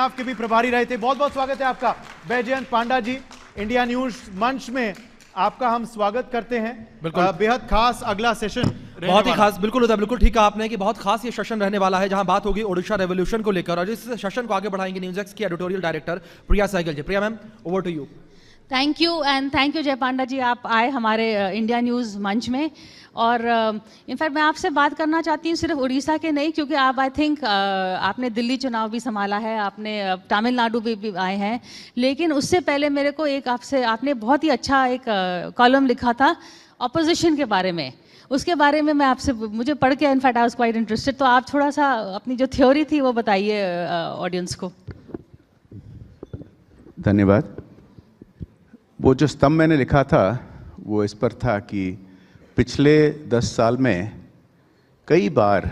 Telegraph के भी प्रभारी रहे थे। बहुत बहुत स्वागत है आपका बैजयंत पांडा जी। इंडिया न्यूज मंच में आपका हम स्वागत करते हैं। बेहद खास अगला सेशन, बहुत ही खास, बिल्कुल होता है, बिल्कुल ठीक कहा आपने कि बहुत खास ये सेशन रहने वाला है, जहां बात होगी ओडिशा रेवोल्यूशन को लेकर। और इस सेशन को आगे बढ़ाएंगे न्यूज एक्स की editorial director Priya Sehgal ji. Priya ma'am, over to you. Thank you and thank you Jay Panda जी, आप आए हमारे इंडिया न्यूज़ मंच में। और इनफैक्ट मैं आपसे बात करना चाहती हूँ सिर्फ उड़ीसा के नहीं, क्योंकि आप आई थिंक आपने दिल्ली चुनाव भी संभाला है, आपने तमिलनाडु भी आए हैं। लेकिन उससे पहले मेरे को एक आपने बहुत ही अच्छा एक कॉलम लिखा था ऑपोजिशन के बारे में। उसके बारे में मैं आपसे, मुझे पढ़ के in fact I was quite interested, तो आप थोड़ा सा अपनी जो थ्योरी थी वो बताइए ऑडियंस को। धन्यवाद। वो जो स्तंभ मैंने लिखा था वो इस पर था कि पिछले 10 साल में कई बार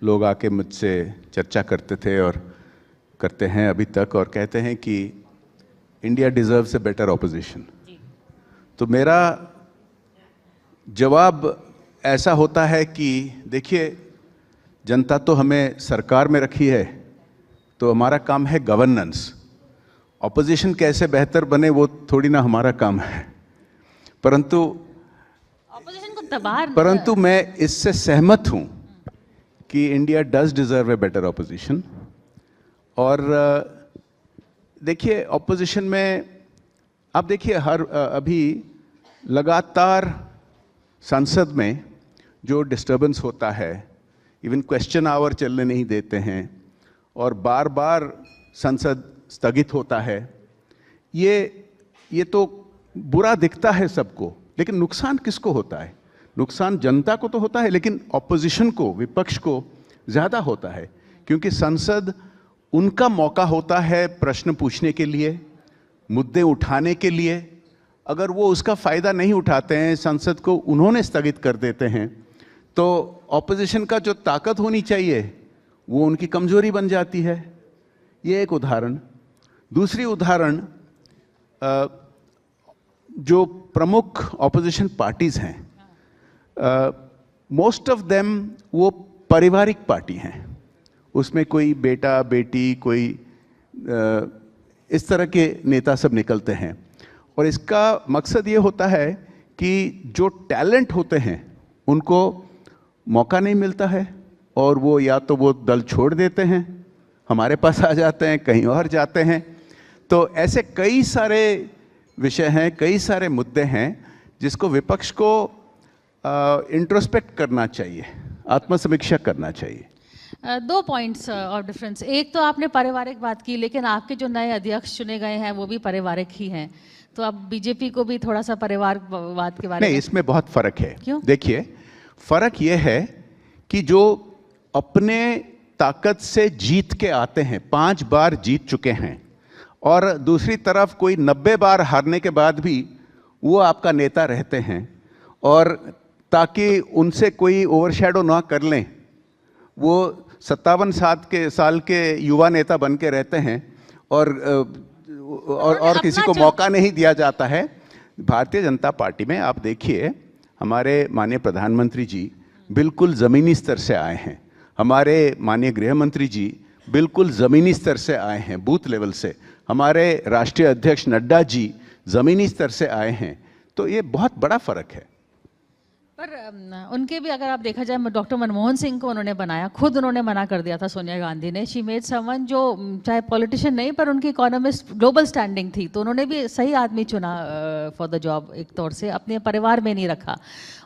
लोग आके मुझसे चर्चा करते थे और करते हैं अभी तक, और कहते हैं कि India deserves a better opposition. तो मेरा जवाब ऐसा होता है कि देखिए, जनता तो हमें सरकार में रखी है, तो हमारा काम है गवर्नेंस। ऑपोजिशन कैसे बेहतर बने वो थोड़ी ना हमारा काम है, परंतु मैं इससे सहमत हूं कि India does deserve a better opposition. और देखिए, ऑपोजिशन में आप देखिए अभी लगातार संसद में जो डिस्टर्बेंस होता है, इवन क्वेश्चन आवर चलने नहीं देते हैं और बार बार संसद स्थगित होता है। ये तो बुरा दिखता है सबको, लेकिन नुकसान किसको होता है? नुकसान जनता को तो होता है, लेकिन ऑपोजिशन को, विपक्ष को ज़्यादा होता है, क्योंकि संसद उनका मौका होता है प्रश्न पूछने के लिए, मुद्दे उठाने के लिए। अगर वो उसका फ़ायदा नहीं उठाते हैं, संसद को उन्होंने स्थगित कर देते हैं, तो ऑपोजिशन का जो ताकत होनी चाहिए वो उनकी कमज़ोरी बन जाती है। ये एक उदाहरण। दूसरी उदाहरण, जो प्रमुख ऑपोजिशन पार्टीज़ हैं, मोस्ट ऑफ देम वो पारिवारिक पार्टी हैं। उसमें कोई बेटा बेटी, कोई इस तरह के नेता सब निकलते हैं। और इसका मकसद ये होता है कि जो टैलेंट होते हैं उनको मौका नहीं मिलता है, और वो या तो वो दल छोड़ देते हैं, हमारे पास आ जाते हैं, कहीं और जाते हैं। तो ऐसे कई सारे विषय हैं, कई सारे मुद्दे हैं जिसको विपक्ष को इंट्रोस्पेक्ट करना चाहिए, आत्मसमीक्षा करना चाहिए। दो पॉइंट्स ऑफ डिफरेंस। एक तो आपने पारिवारिक बात की, लेकिन आपके जो नए अध्यक्ष चुने गए हैं वो भी पारिवारिक ही हैं, तो अब बीजेपी को भी थोड़ा सा परिवारवाद के बारे में। नहीं, इसमें बहुत फर्क है। क्यों? देखिए, फर्क ये है कि जो अपने ताकत से जीत के आते हैं, 5 बार जीत चुके हैं, और दूसरी तरफ कोई 90 बार हारने के बाद भी वो आपका नेता रहते हैं, और ताकि उनसे कोई ओवरशैडो ना कर लें, वो 57 साल के युवा नेता बन के रहते हैं, और किसी को मौका नहीं दिया जाता है। भारतीय जनता पार्टी में आप देखिए, हमारे माननीय प्रधानमंत्री जी बिल्कुल ज़मीनी स्तर से आए हैं, हमारे माननीय गृह मंत्री जी बिल्कुल ज़मीनी स्तर से आए हैं, बूथ लेवल से, हमारे राष्ट्रीय अध्यक्ष नड्डा जी ज़मीनी स्तर से आए हैं। तो ये बहुत बड़ा फ़र्क है। पर उनके भी अगर आप देखा जाए, डॉक्टर मनमोहन सिंह को उन्होंने बनाया, खुद उन्होंने मना कर दिया था सोनिया गांधी ने। शी मेड समवन जो चाहे पॉलिटिशियन नहीं, पर उनकी इकोनॉमिस्ट ग्लोबल स्टैंडिंग थी, तो उन्होंने भी सही आदमी चुना फॉर द जॉब, एक तौर से अपने परिवार में नहीं रखा।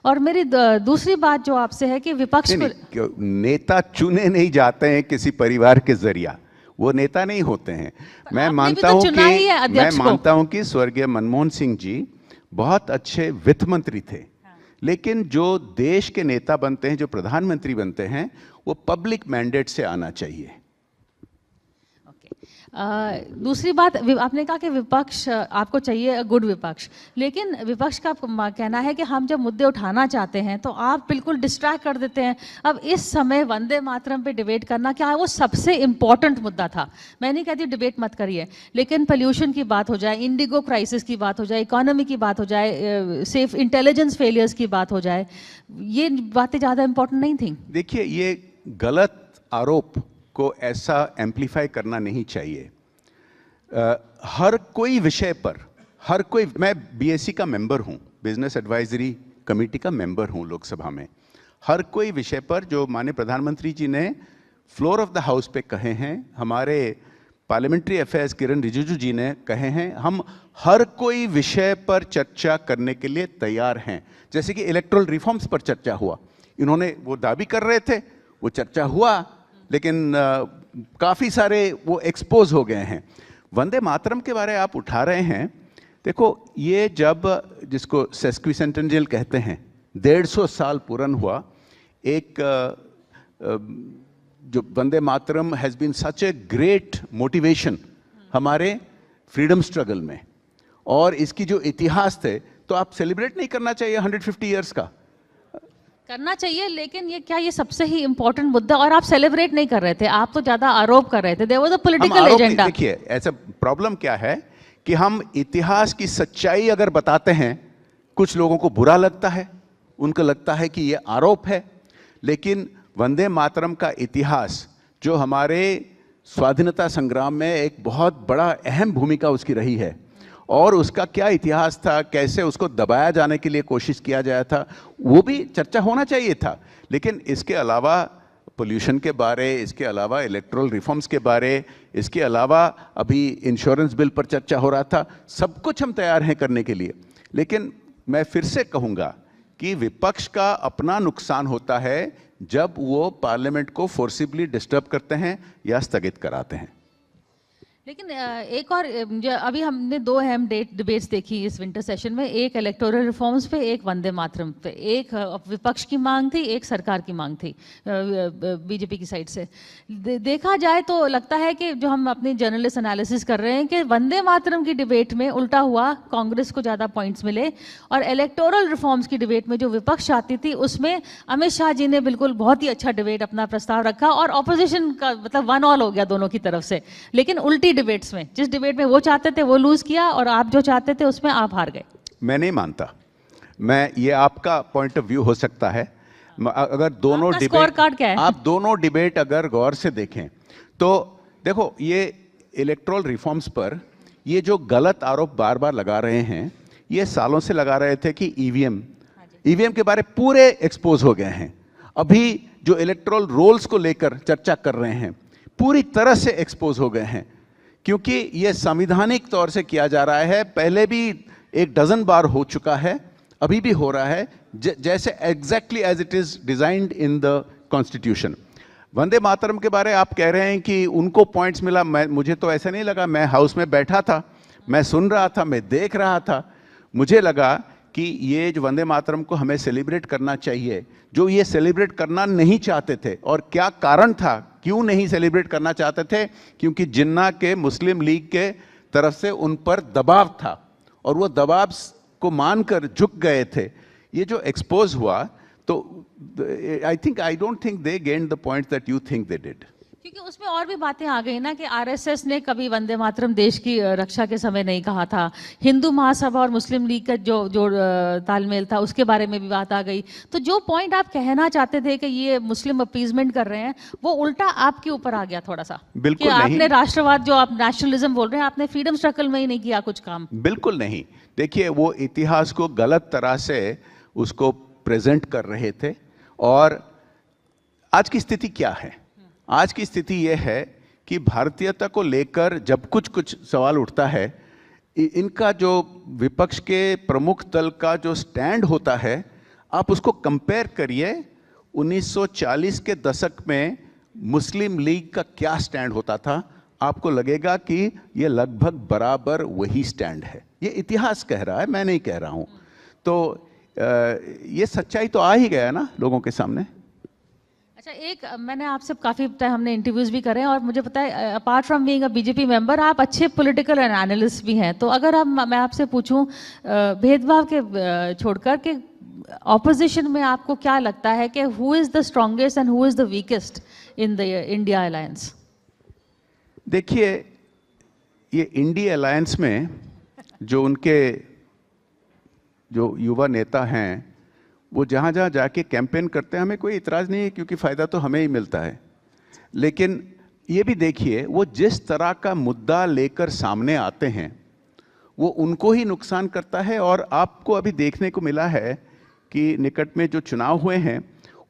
और मेरी दूसरी बात जो आपसे है कि विपक्ष को नेता चुने नहीं जाते हैं किसी परिवार के जरिया, वो नेता नहीं होते हैं। मैं मानता हूं कि स्वर्गीय मनमोहन सिंह जी बहुत अच्छे वित्त मंत्री थे, लेकिन जो देश के नेता बनते हैं, जो प्रधानमंत्री बनते हैं, वो पब्लिक मैंडेट से आना चाहिए। दूसरी बात, आपने कहा कि विपक्ष आपको चाहिए गुड विपक्ष, लेकिन विपक्ष का कहना है कि हम जब मुद्दे उठाना चाहते हैं तो आप बिल्कुल डिस्ट्रैक्ट कर देते हैं। अब इस समय वंदे मातरम पे डिबेट करना क्या वो सबसे इम्पॉर्टेंट मुद्दा था? मैं नहीं कहती डिबेट मत करिए, लेकिन पोल्यूशन की बात हो जाए, इंडिगो क्राइसिस की बात हो जाए, इकोनॉमी की बात हो जाए, सेफ इंटेलिजेंस फेलियर्स की बात हो जाए, ये बातें ज़्यादा इम्पोर्टेंट नहीं थी? देखिए, ये गलत आरोप को ऐसा एम्पलीफाई करना नहीं चाहिए। हर कोई विषय पर, हर कोई, मैं बीएससी का मेंबर हूं, बिजनेस एडवाइजरी कमेटी का मेंबर हूं लोकसभा में। हर कोई विषय पर जो माननीय प्रधानमंत्री जी ने फ्लोर ऑफ द हाउस पे कहे हैं, हमारे पार्लियामेंट्री अफेयर्स किरण रिजिजू जी ने कहे हैं, हम हर कोई विषय पर चर्चा करने के लिए तैयार हैं। जैसे कि इलेक्टोरल रिफॉर्म्स पर चर्चा हुआ, इन्होंने वो दावी कर रहे थे, वो चर्चा हुआ, लेकिन काफ़ी सारे वो एक्सपोज हो गए हैं। वंदे मातरम के बारे आप उठा रहे हैं, देखो ये जब, जिसको सेस्क्विसेंटेनियल कहते हैं, 150 साल पूर्ण हुआ, एक जो Vande Mataram has been such a great motivation हमारे फ्रीडम स्ट्रगल में, और इसकी जो इतिहास थे, तो आप सेलिब्रेट नहीं करना चाहिए 150 ईयर्स का? करना चाहिए, लेकिन ये क्या, ये सबसे ही इंपॉर्टेंट मुद्दा, और आप सेलिब्रेट नहीं कर रहे थे, आप तो ज्यादा आरोप कर रहे थे। There was a political agenda. देखिए, ऐसा प्रॉब्लम क्या है कि हम इतिहास की सच्चाई अगर बताते हैं, कुछ लोगों को बुरा लगता है, उनको लगता है कि ये आरोप है। लेकिन वंदे मातरम का इतिहास, जो हमारे स्वाधीनता संग्राम में एक बहुत बड़ा अहम भूमिका उसकी रही है, और उसका क्या इतिहास था, कैसे उसको दबाया जाने के लिए कोशिश किया गया था, वो भी चर्चा होना चाहिए था। लेकिन इसके अलावा पोल्यूशन के बारे, इसके अलावा इलेक्टोरल रिफॉर्म्स के बारे, इसके अलावा अभी इंश्योरेंस बिल पर चर्चा हो रहा था, सब कुछ हम तैयार हैं करने के लिए। लेकिन मैं फिर से कहूँगा कि विपक्ष का अपना नुकसान होता है जब वो पार्लियामेंट को फोर्सिबली डिस्टर्ब करते हैं या स्थगित कराते हैं। लेकिन एक और, जो अभी हमने दो अहम डिबेट्स देखी इस विंटर सेशन में, एक इलेक्टोरल रिफॉर्म्स पे, एक वंदे मातरम पे। एक विपक्ष की मांग थी, एक सरकार की मांग थी बीजेपी की साइड से। देखा जाए तो लगता है कि जो हम अपनी जर्नलिस्ट एनालिसिस कर रहे हैं कि वंदे मातरम की डिबेट में उल्टा हुआ, कांग्रेस को ज़्यादा पॉइंट्स मिले, और इलेक्टोरल रिफॉर्म्स की डिबेट में जो विपक्ष आती थी, उसमें अमित शाह जी ने बिल्कुल बहुत ही अच्छा डिबेट अपना प्रस्ताव रखा, और ऑपोजिशन का मतलब 1-1 हो गया दोनों की तरफ से। लेकिन उल्टी डिबेट्स में, जिस डिबेट में वो चाहते थे वो लूज किया, और आप जो चाहते थे उसमें आप हार गए। मैं नहीं मानता, मैं, ये आपका पॉइंट ऑफ व्यू हो सकता है। अगर दोनों डिबेट, स्कोर कार्ड क्या है? आप दोनों डिबेट अगर गौर से देखें तो देखो, ये इलेक्टोरल रिफॉर्म्स पर ये जो गलत आरोप बार बार लगा रहे हैं, ये सालों से लगा रहे थे कि ईवीएम के बारे पूरे एक्सपोज हो गए हैं। अभी जो इलेक्टोरल रोल्स को लेकर चर्चा कर रहे हैं, पूरी तरह से एक्सपोज हो गए हैं, क्योंकि ये संवैधानिक तौर से किया जा रहा है। पहले भी 1 डज़न बार हो चुका है, अभी भी हो रहा है, जैसे exactly as it is designed in the constitution. Vande Mataram के बारे आप कह रहे हैं कि उनको पॉइंट्स मिला, मुझे तो ऐसा नहीं लगा। मैं हाउस में बैठा था, मैं सुन रहा था, मैं देख रहा था, मुझे लगा कि ये जो वंदे मातरम को हमें सेलिब्रेट करना चाहिए, जो ये सेलिब्रेट करना नहीं चाहते थे। और क्या कारण था, क्यों नहीं सेलिब्रेट करना चाहते थे? क्योंकि जिन्ना के मुस्लिम लीग के तरफ से उन पर दबाव था, और वो दबाव को मानकर झुक गए थे। ये जो एक्सपोज हुआ, तो I don't think they gained the point that you think they did. क्योंकि उसमें और भी बातें आ गई ना कि आरएसएस ने कभी वंदे मातरम देश की रक्षा के समय नहीं कहा था। हिंदू महासभा और मुस्लिम लीग का जो तालमेल था, उसके बारे में भी बात आ गई। तो जो पॉइंट आप कहना चाहते थे कि ये मुस्लिम अपीजमेंट कर रहे हैं, वो उल्टा आपके ऊपर आ गया थोड़ा सा। बिल्कुल कि नहीं। आपने राष्ट्रवाद, जो आप नेशनलिज्म बोल रहे हैं, आपने फ्रीडम स्ट्रगल में ही नहीं किया कुछ काम। बिल्कुल नहीं। देखिए, वो इतिहास को गलत तरह से उसको प्रेजेंट कर रहे थे। और आज की स्थिति क्या है? आज की स्थिति यह है कि भारतीयता को लेकर जब कुछ सवाल उठता है, इनका जो विपक्ष के प्रमुख दल का जो स्टैंड होता है, आप उसको कंपेयर करिए 1940 के दशक में मुस्लिम लीग का क्या स्टैंड होता था। आपको लगेगा कि ये लगभग बराबर वही स्टैंड है। ये इतिहास कह रहा है, मैं नहीं कह रहा हूँ। तो ये सच्चाई तो आ ही गया ना लोगों के सामने। अच्छा, एक मैंने आपसे काफ़ी टाइम हमने इंटरव्यूज़ भी करे हैं, और मुझे पता है apart from being a BJP member, आप अच्छे पॉलिटिकल एनालिस्ट भी हैं। तो अगर अब मैं आपसे पूछूं, भेदभाव के छोड़कर के ऑपोजिशन में आपको क्या लगता है कि who is the strongest and who is the weakest in the India alliance? देखिए, ये इंडिया अलायंस में जो उनके जो युवा नेता हैं, वो जहाँ जहाँ जाके कैंपेन करते हैं, हमें कोई इतराज़ नहीं है, क्योंकि फ़ायदा तो हमें ही मिलता है। लेकिन ये भी देखिए, वो जिस तरह का मुद्दा लेकर सामने आते हैं वो उनको ही नुकसान करता है। और आपको अभी देखने को मिला है कि निकट में जो चुनाव हुए हैं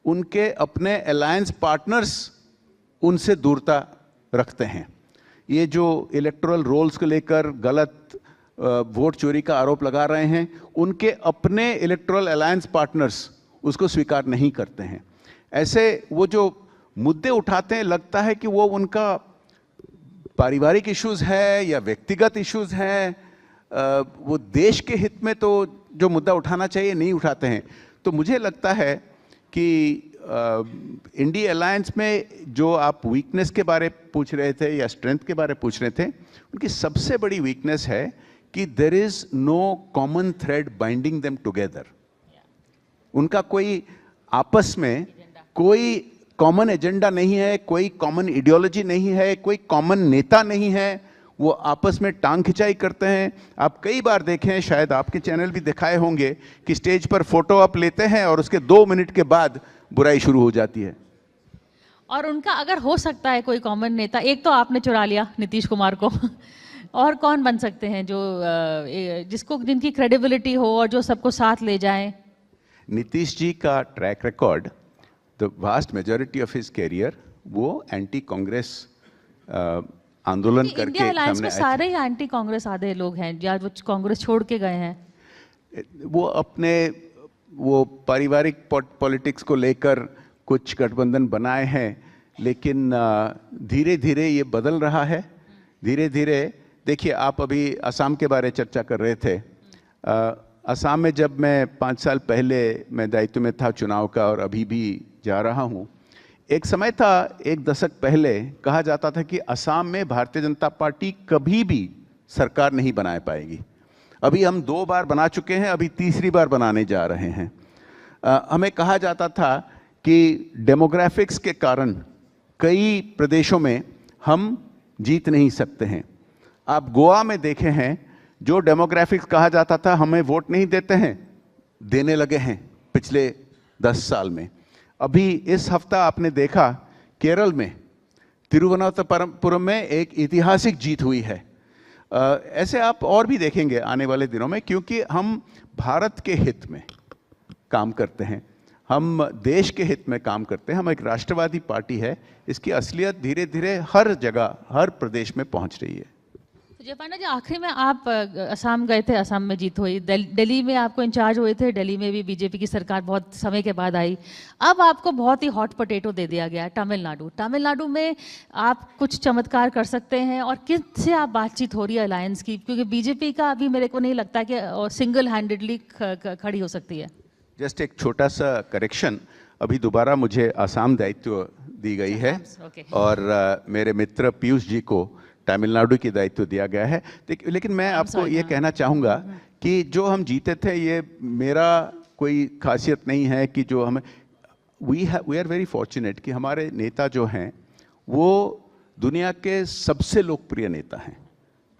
उनके अपने अलायंस पार्टनर्स उनसे दूरता रखते हैं। ये जो इलेक्टोरल रोल्स को लेकर गलत वोट चोरी का आरोप लगा रहे हैं, उनके अपने इलेक्टोरल अलायंस पार्टनर्स उसको स्वीकार नहीं करते हैं। ऐसे वो जो मुद्दे उठाते हैं, लगता है कि वो उनका पारिवारिक इश्यूज है या व्यक्तिगत इश्यूज हैं, वो देश के हित में तो जो मुद्दा उठाना चाहिए नहीं उठाते हैं। तो मुझे लगता है कि इंडिया अलायंस में जो आप वीकनेस के बारे पूछ रहे थे या स्ट्रेंथ के बारे पूछ रहे थे, उनकी सबसे बड़ी वीकनेस है कि there is no common thread binding them together. उनका कोई आपस में कोई कॉमन एजेंडा नहीं है, कोई कॉमन आइडियोलॉजी नहीं है, कोई कॉमन नेता नहीं है। वो आपस में टांग खिंचाई करते हैं। आप कई बार देखें, शायद आपके चैनल भी दिखाए होंगे कि स्टेज पर फोटो आप लेते हैं और उसके 2 मिनट के बाद बुराई शुरू हो जाती है। और उनका अगर हो सकता है कोई कॉमन नेता, एक तो आपने चुरा लिया नीतीश कुमार को और कौन बन सकते हैं जो जिनकी क्रेडिबिलिटी हो और जो सबको साथ ले जाए? नीतीश जी का track record, the vast majority of his career, वो एंटी कांग्रेस आंदोलन करके इंडिया अलायंस में सारे ही एंटी कांग्रेस आधे लोग हैं या वो कांग्रेस छोड़ के गए हैं। वो अपने वो पारिवारिक पॉलिटिक्स को लेकर कुछ गठबंधन बनाए हैं, लेकिन धीरे धीरे ये बदल रहा है। धीरे धीरे देखिए, आप अभी असम के बारे चर्चा कर रहे थे। असम में जब मैं 5 साल पहले मैं दायित्व में था चुनाव का और अभी भी जा रहा हूँ, एक समय था, 1 दशक पहले कहा जाता था कि असम में भारतीय जनता पार्टी कभी भी सरकार नहीं बना पाएगी। अभी हम 2 बार बना चुके हैं, अभी तीसरी बार बनाने जा रहे हैं। हमें कहा जाता था कि डेमोग्राफिक्स के कारण कई प्रदेशों में हम जीत नहीं सकते हैं। आप गोवा में देखे हैं, जो डेमोग्राफिक्स कहा जाता था हमें वोट नहीं देते हैं, देने लगे हैं पिछले 10 साल में। अभी इस हफ्ता आपने देखा केरल में तिरुवनंतपुरम में एक ऐतिहासिक जीत हुई है। ऐसे आप और भी देखेंगे आने वाले दिनों में, क्योंकि हम भारत के हित में काम करते हैं, हम देश के हित में काम करते हैं, हम एक राष्ट्रवादी पार्टी है। इसकी असलियत धीरे धीरे हर जगह, हर प्रदेश में पहुंच रही है। जय पांडा जी, आखिरी में आप असम गए थे, असम में जीत हुई, दिल्ली में आपको इंचार्ज हुए थे, दिल्ली में भी बीजेपी की सरकार बहुत समय के बाद आई। अब आपको बहुत ही हॉट पोटैटो दे दिया गया है तमिलनाडु में आप कुछ चमत्कार कर सकते हैं, और किससे आप बातचीत हो रही है अलायंस की? क्योंकि बीजेपी का अभी मेरे को नहीं लगता कि सिंगल हैंडेडली खड़ी हो सकती है। जस्ट एक छोटा सा करेक्शन, अभी दोबारा मुझे आसाम दायित्व दी गई है और मेरे मित्र पीयूष जी को तमिलनाडु की दायित्व दिया गया है। लेकिन मैं आपको ये कहना चाहूँगा कि जो हम जीते थे, ये मेरा कोई खासियत नहीं है कि जो हमें वी आर वेरी फॉर्चुनेट कि हमारे नेता जो हैं वो दुनिया के सबसे लोकप्रिय नेता हैं।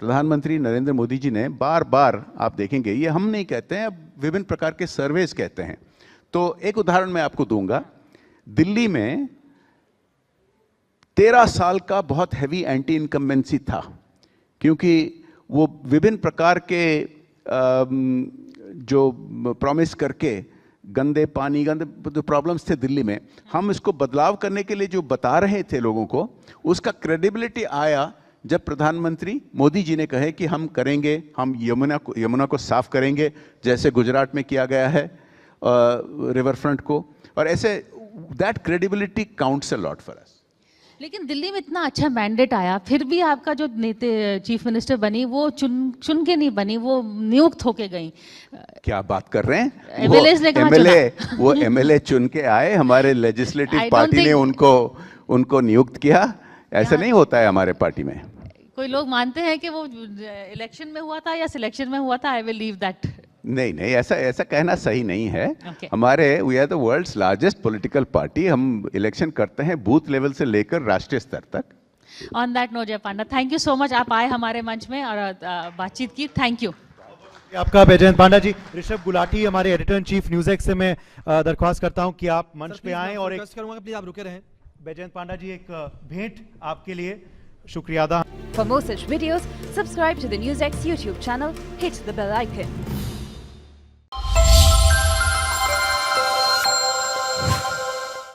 प्रधानमंत्री नरेंद्र मोदी जी ने बार बार, आप देखेंगे, ये हम नहीं कहते हैं, अब विभिन्न प्रकार के सर्वेस कहते हैं। तो एक उदाहरण मैं आपको दूंगा। दिल्ली में 13 साल का बहुत हैवी एंटी इनकम्बेंसी था, क्योंकि वो विभिन्न प्रकार के जो प्रॉमिस करके गंदे पानी, गंदे जो प्रॉब्लम्स थे दिल्ली में, हम इसको बदलाव करने के लिए जो बता रहे थे लोगों को, उसका क्रेडिबिलिटी आया जब प्रधानमंत्री मोदी जी ने कहे कि हम करेंगे, हम यमुना को साफ करेंगे, जैसे गुजरात में किया गया है रिवर फ्रंट को। और ऐसे that credibility counts a lot for us. लेकिन दिल्ली में इतना अच्छा मैंडेट आया, फिर भी आपका जो चीफ मिनिस्टर बनी वो चुन के नहीं बनी, वो नियुक्त होके गई। क्या बात कर रहे हैं? वो एमएलए चुन के आए, हमारे लेजिस्लेटिव पार्टी ने उनको नियुक्त किया। ऐसा नहीं होता है हमारे पार्टी में। कोई लोग मानते हैं कि वो इलेक्शन में हुआ था या सिलेक्शन में हुआ था। I will leave that. नहीं, ऐसा कहना सही नहीं है। हमारे we are the world's largest political party. हम इलेक्शन करते हैं बूथ लेवल से लेकर राष्ट्रीय स्तर तक। ऑन दैट नो, जय पांडा, थैंक यू सो मच, आप आए हमारे मंच में और बातचीत की। थैंक यू आपका बैजयंत पांडा जी। ऋषभ गुलाटी हमारे editor in chief news x से मैं दरख्वास्त करता हूं कि आप मंच पे आएं और करूंगा, प्लीज आप रुके रहें। बैजयंत पांडा जी, एक भेंट आपके लिए, शुक्रिया अदा। For more such videos, subscribe to the NewsX YouTube channel, hit the bell icon.